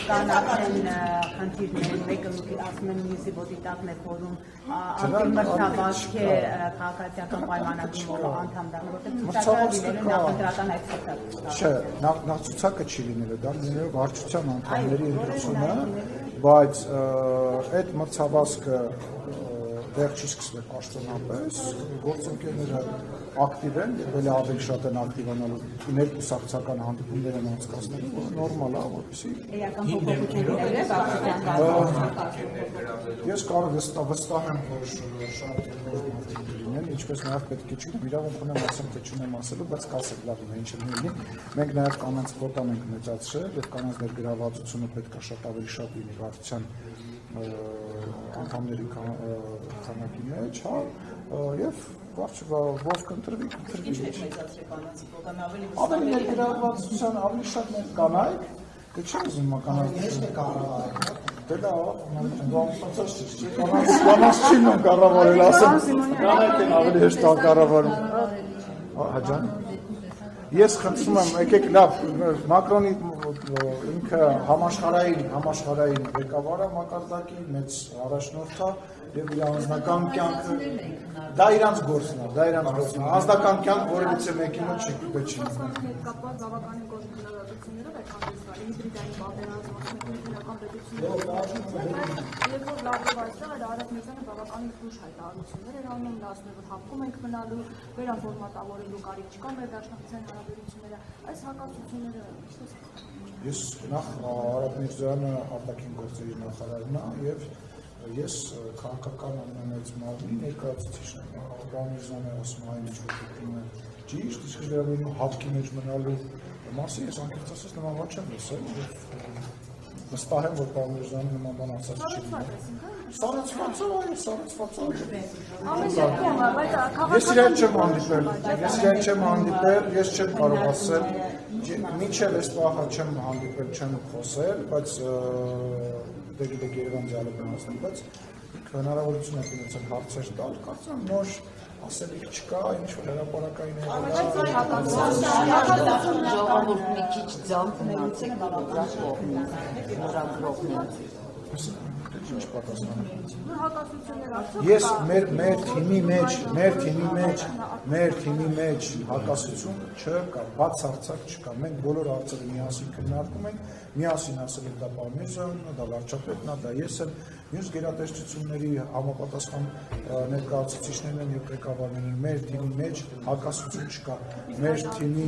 կան արդեն խնդիրներ, մեկը ասում են մյուսի ոտի տակն է փորում, մրցավազք է քաղաքացիական պայմանագրի անդամ դառնում, որտեղ ցուցակը նախընտրական այդ չէ, նախ ցուցակը չի լինելու, դա լինելու վարչության անդամների ընտրությունը, բայց այդ մրցավազքը դեռ չի սկսվել պաշտոնապես, գործընկերները ակտիվ են, ելի ավելի շատ են ակտիվանալու, ներկուսակցական հանդիպումներ են անցկացնելու, որը նորմալ է, որպեսզի էական փոփոխություններ է ես կարող վստահ եմ, որ շատ լինեն, ինչպես նաև պետք է չունեմ, իրավունք ունեմ ասեմ, թե չունեմ ասելու, բայց կասեք լավ է, ինչ լինի, մենք նաև կանանց կոտան ենք մեծացրել և կանանց ներգրավվածությունը պետք է շատ ավելի շատ լինի վարչության անդամների քանակի մեջ, հա, եւ ով կընտրվի, Ինչ եք մեծացրել կանանցի կոտան, ավելի ներգրավվածության, ավելի շատ կանայք, դե չեմ ուզում կանայք։ Ես կառավարել։ Դե դա կանանց չի նույն կառավարել, ասեմ, կանայք են ավելի հեշտ կառավարում։ Հաջան։ Ես խնդրում եմ, եկեք լավ, Մակրոնի ինքը համաշխարհային ղեկավար է մակարդակի, մեծ առաջնորդ է եւ իր անձնական կյանքը դա իրանց գործն է, անձնական կյանք որևիցե մեկի մոտ չի պետք չի լինի։ Կապված բավականին գործունեություններով այդ հանդիսվali հիբրիդային պատերազմական պետություններով երբ որ լավ այստեղ էր Արադ Միրզյանը բավականին զուր հայտարարություններ էր անում, դա ասում է որ հապկում ենք մնալու, վերաֆորմատավորելու կարիք չկա մեր դաշնակցության հարաբերությունները, այս հակասությունները ինչպես Ես նախ Արադ Միրզյանը արտաքին գործերի նախարարն է եւ ես քաղաքական ամենամեծ մարմնի ներկայացուցիչն եմ, Արադ Միրզյանը ասում այն ինչ որ դիտում է ճիշտ, իսկ վերաբերում հապկի մեջ մնալու մասին ես անկեղծ ասած նման բան չեմ լսել եւ վստահ եմ որ Արադ Միրզյանը նման բան ասած չի Սառեցված Ես իրեն չեմ հանդիպել, ես չեմ կարող ասել, մինչև այս պահը չեմ հանդիպել, չեմ խոսել, բայց դեպի Երևան դիալոգ անցնել, բայց հնարավորություն եք ունեցել հարցեր տալ, կարծում եմ նոր ասելիք չկա, ինչ-որ հրապարակային ժողովուրդ մի քիչ ձանք մնացեք դրած կողմից, նորագրողներ Ինչ պատասխան Ես մեր թիմի մեջ հակասություն չկա, բացարձակ չկա, մենք բոլոր հարցերը միասին քննարկում ենք, միասին ասել ենք դա պարոն Միրզյանն է, դա վարչապետն է, դա ես եմ, մյուս գերատեսչությունների համապատասխան ներկայացուցիչներն են եւ ղեկավարներին, մեր թիմի մեջ հակասություն չկա, մեր թիմի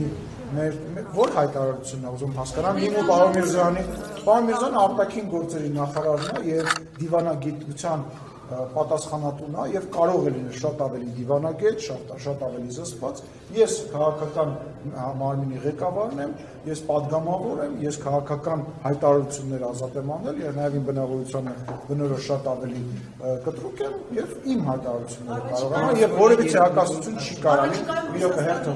որ հայտարարությունն է ուզում հասկանամ, իմ ու պարոն Միրզյանը արտաքին գործերի նախարարն է եւ դիվանագիտության պատասխանատուն է եւ կարող է լինել շատ ավելի դիվանագետ, շատ ավելի զսպված։ Ես քաղաքական մարմինի ղեկավարն եմ, ես падգամավոր եմ, ես քաղաքական հայտարարություններ ազատ եմ անել եւ նաեւ իմ բնավորությանը բնորոշ շատ ավելի կտրուկ եմ եւ իմ հայտարարությունները կարող եմ եւ որևիցե հակասություն չի կարող լինել, իրոք հերթը